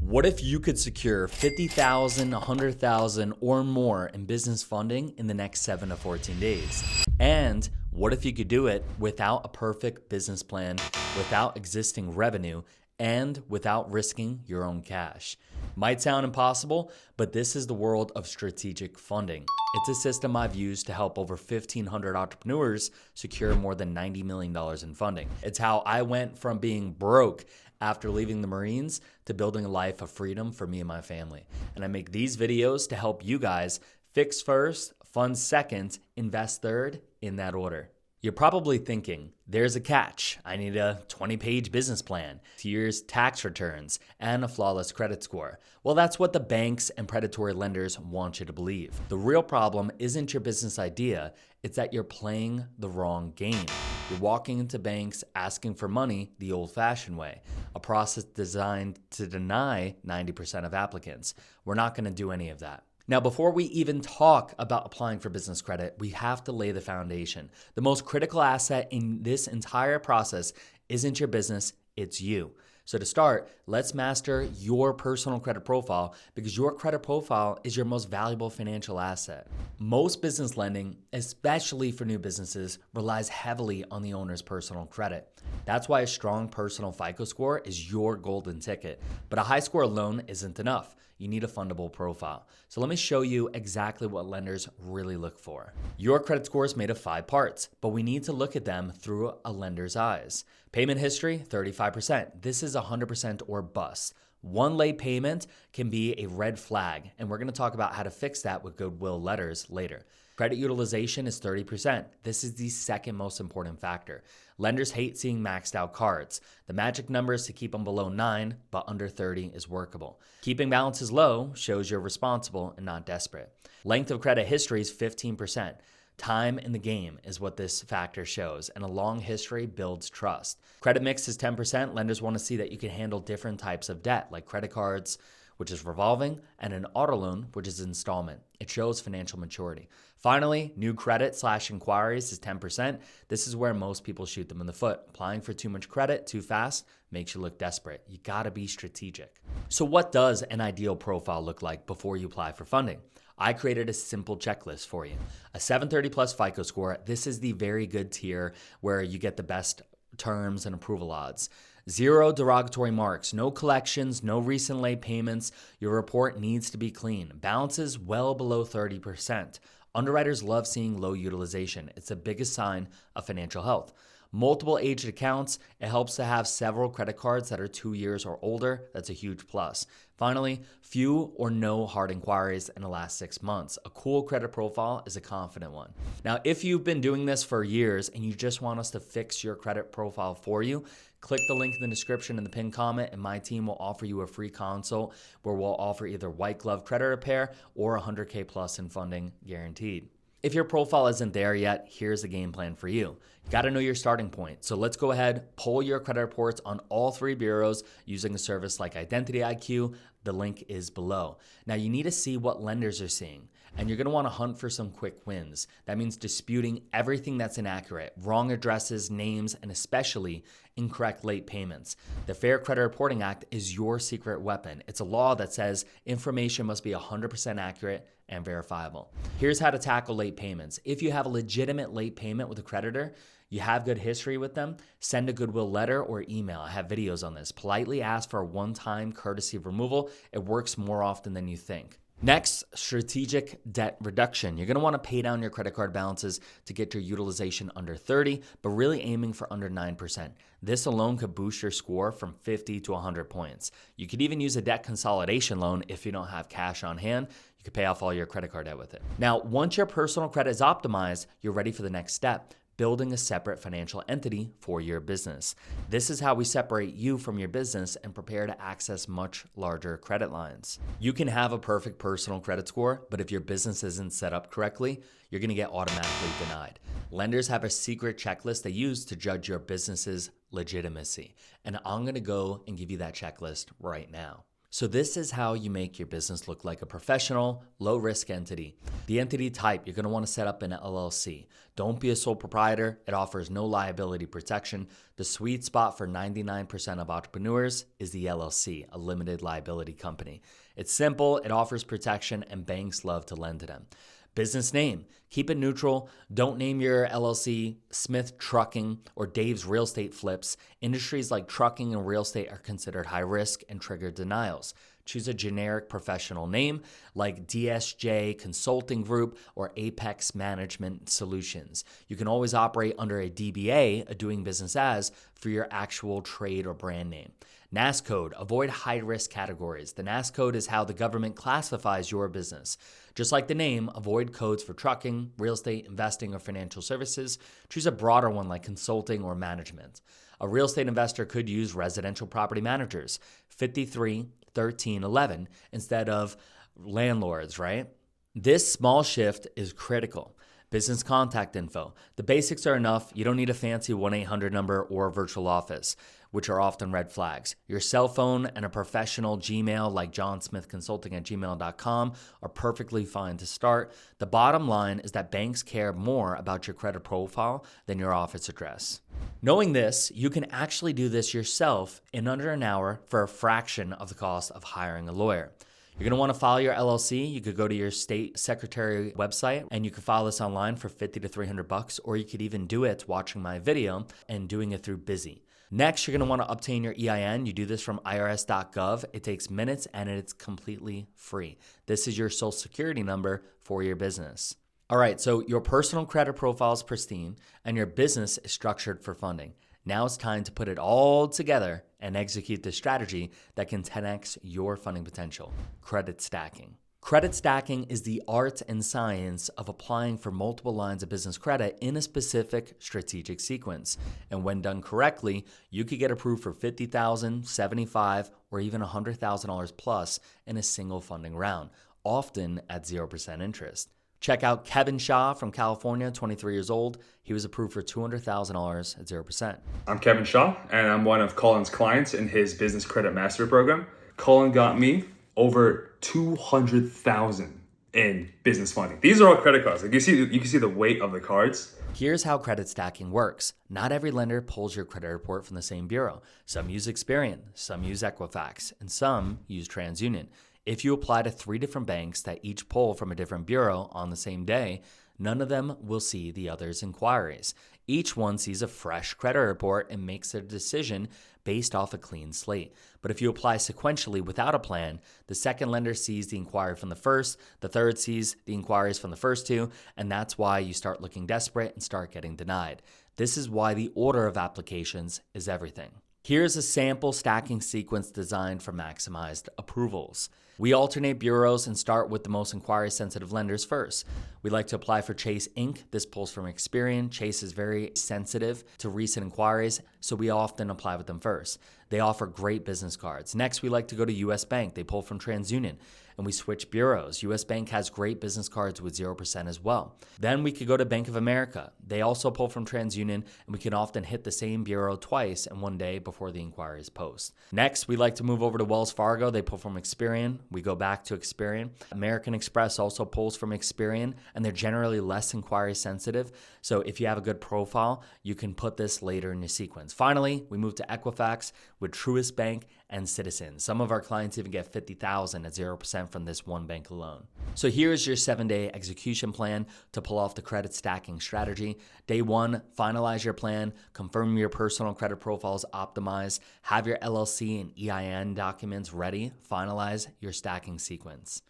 What if you could secure $50,000, $100,000 or more in business funding in the next 7 to 14 days? And what if you could do it without a perfect business plan, without existing revenue, and without risking your own cash? Might sound impossible, but this is the world of strategic funding. It's a system I've used to help over 1,500 entrepreneurs secure more than $90 million in funding. It's how I went from being broke after leaving the Marines to building a life of freedom for me and my family. And I make these videos to help you guys fix first, fund second, invest third, in that order. You're probably thinking, there's a catch. I need a 20-page business plan, 2 years tax returns, and a flawless credit score. Well, that's what the banks and predatory lenders want you to believe. The real problem isn't your business idea, it's that you're playing the wrong game. You're walking into banks asking for money the old-fashioned way, a process designed to deny 90% of applicants. We're not going to do any of that. Now, before we even talk about applying for business credit, we have to lay the foundation. The most critical asset in this entire process isn't your business, it's you. So to start, let's master your personal credit profile because your credit profile is your most valuable financial asset. Most business lending, especially for new businesses, relies heavily on the owner's personal credit. That's why a strong personal FICO score is your golden ticket. But a high score alone isn't enough. You need a fundable profile. So let me show you exactly what lenders really look for. Your credit score is made of 5 parts, but we need to look at them through a lender's eyes. Payment history, 35%. This is 100% or bust. One late payment can be a red flag, and we're going to talk about how to fix that with goodwill letters later. Credit utilization is 30%. This is the second most important factor. Lenders hate seeing maxed out cards. The magic number is to keep them below 9, but under 30 is workable. Keeping balances low shows you're responsible and not desperate. Length of credit history is 15%. Time in the game is what this factor shows, and a long history builds trust. Credit mix is 10%. Lenders want to see that you can handle different types of debt, like credit cards, which is revolving, and an auto loan, which is installment. It shows financial maturity. Finally, new credit/inquiries is 10%. This is where most people shoot them in the foot. Applying for too much credit too fast makes you look desperate. You gotta be strategic. So what does an ideal profile look like before you apply for funding? I created a simple checklist for you. A 730 plus FICO score. This is the very good tier where you get the best terms and approval odds. 0 derogatory marks, no collections, no recent late payments. Your report needs to be clean. Balances well below 30%. Underwriters love seeing low utilization. It's the biggest sign of financial health. Multiple aged accounts. It helps to have several credit cards that are 2 years or older. That's a huge plus. Finally, few or no hard inquiries in the last 6 months. A cool credit profile is a confident one. Now, if you've been doing this for years and you just want us to fix your credit profile for you, click the link in the description in the pinned comment and my team will offer you a free consult where we'll offer either white glove credit repair or 100K plus in funding guaranteed. If your profile isn't there yet, here's a game plan for you. You gotta know your starting point. So let's go ahead, pull your credit reports on all 3 bureaus using a service like IdentityIQ. The link is below. Now you need to see what lenders are seeing, and you're gonna wanna hunt for some quick wins. That means disputing everything that's inaccurate, wrong addresses, names, and especially incorrect late payments. The Fair Credit Reporting Act is your secret weapon. It's a law that says information must be 100% accurate and verifiable. Here's how to tackle late payments. If you have a legitimate late payment with a creditor, you have good history with them, send a goodwill letter or email. I have videos on this. Politely ask for a one-time courtesy removal. It works more often than you think. Next, strategic debt reduction. You're going to want to pay down your credit card balances to get your utilization under 30, but really aiming for under 9%. This alone could boost your score from 50 to 100 points. You could even use a debt consolidation loan if you don't have cash on hand. You could pay off all your credit card debt with it. Now, once your personal credit is optimized, you're ready for the next step. Building a separate financial entity for your business. This is how we separate you from your business and prepare to access much larger credit lines. You can have a perfect personal credit score, but if your business isn't set up correctly, you're gonna get automatically denied. Lenders have a secret checklist they use to judge your business's legitimacy, and I'm gonna go and give you that checklist right now. So this is how you make your business look like a professional, low-risk entity. The entity type, you're going to want to set up an LLC. Don't be a sole proprietor. It offers no liability protection. The sweet spot for 99% of entrepreneurs is the LLC, a limited liability company. It's simple, it offers protection, and banks love to lend to them. Business name, keep it neutral. Don't name your LLC Smith Trucking or Dave's Real Estate Flips. Industries like trucking and real estate are considered high risk and trigger denials. Choose a generic professional name like DSJ Consulting Group or Apex Management Solutions. You can always operate under a DBA, a doing business as, for your actual trade or brand name. NAS code, avoid high-risk categories. The NAS code is how the government classifies your business. Just like the name, avoid codes for trucking, real estate, investing, or financial services. Choose a broader one like consulting or management. A real estate investor could use residential property managers, 53, 13, 11, instead of landlords, right? This small shift is critical. Business contact info. The basics are enough. You don't need a fancy 1-800 number or a virtual office, which are often red flags. Your cell phone and a professional Gmail like johnsmithconsulting@gmail.com are perfectly fine to start. The bottom line is that banks care more about your credit profile than your office address. Knowing this, you can actually do this yourself in under an hour for a fraction of the cost of hiring a lawyer. You're going to want to file your LLC. You could go to your state secretary website and you can file this online for $50 to $300, or you could even do it watching my video and doing it through Busy. Next, you're going to want to obtain your EIN. You do this from irs.gov. It takes minutes and it's completely free. This is your social security number for your business. All right, so your personal credit profile is pristine and your business is structured for funding. Now it's time to put it all together and execute the strategy that can 10x your funding potential: credit stacking. Credit stacking is the art and science of applying for multiple lines of business credit in a specific strategic sequence. And when done correctly, you could get approved for $50,000, $75,000, or even $100,000 plus in a single funding round, often at 0% interest. Check out Kevin Shaw from California, 23 years old. He was approved for $200,000 at 0%. I'm Kevin Shaw, and I'm one of Colin's clients in his Business Credit Mastery Program. Colin got me over $200,000 in business funding. These are all credit cards. Like you can see the weight of the cards. Here's how credit stacking works. Not every lender pulls your credit report from the same bureau. Some use Experian, some use Equifax, and some use TransUnion. If you apply to 3 different banks that each pull from a different bureau on the same day, none of them will see the other's inquiries. Each one sees a fresh credit report and makes their decision based off a clean slate. But if you apply sequentially without a plan, the second lender sees the inquiry from the first, the third sees the inquiries from the first 2, and that's why you start looking desperate and start getting denied. This is why the order of applications is everything. Here's a sample stacking sequence designed for maximized approvals. We alternate bureaus and start with the most inquiry-sensitive lenders first. We like to apply for Chase Inc. This pulls from Experian. Chase is very sensitive to recent inquiries, so we often apply with them first. They offer great business cards. Next, we like to go to US Bank. They pull from TransUnion, and we switch bureaus. US Bank has great business cards with 0% as well. Then we could go to Bank of America. They also pull from TransUnion, and we can often hit the same bureau twice in one day before the inquiries post. Next, we like to move over to Wells Fargo. They pull from Experian. We go back to Experian. American Express also pulls from Experian, and they're generally less inquiry sensitive. So if you have a good profile, you can put this later in your sequence. Finally, we move to Equifax with Truist Bank and Citizens. Some of our clients even get $50,000 at 0% from this one bank alone. So here's your 7-day execution plan to pull off the credit stacking strategy. Day 1, finalize your plan, confirm your personal credit profiles optimized, have your LLC and EIN documents ready, finalize your stacking sequence.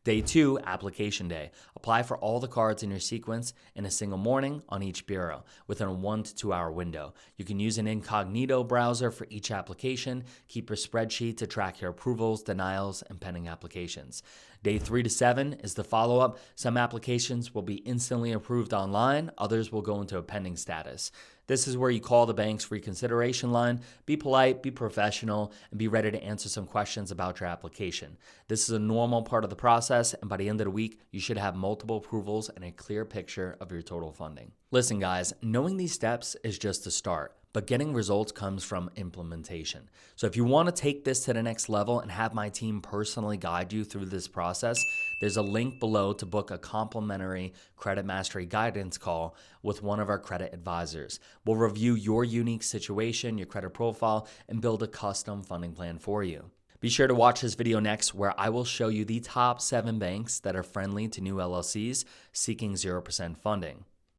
Day 2, application day. Apply for all the cards in your sequence in a single morning on each bureau within a 1 to 2 hour window. You can use an incognito browser for each application. Keep a spreadsheet to track your approvals, denials, and pending applications. Day 3 to 7 is the follow-up. Some applications will be instantly approved online. Others will go into a pending status. This is where you call the bank's reconsideration line. Be polite, be professional, and be ready to answer some questions about your application. This is a normal part of the process, and by the end of the week, you should have multiple approvals and a clear picture of your total funding. Listen, guys, knowing these steps is just the start. but getting results comes from implementation. So if you want to take this to the next level and have my team personally guide you through this process, there's a link below to book a complimentary credit mastery guidance call with one of our credit advisors. We'll review your unique situation, your credit profile, and build a custom funding plan for you. Be sure to watch this video next, where I will show you the top 7 banks that are friendly to new LLCs seeking 0% funding.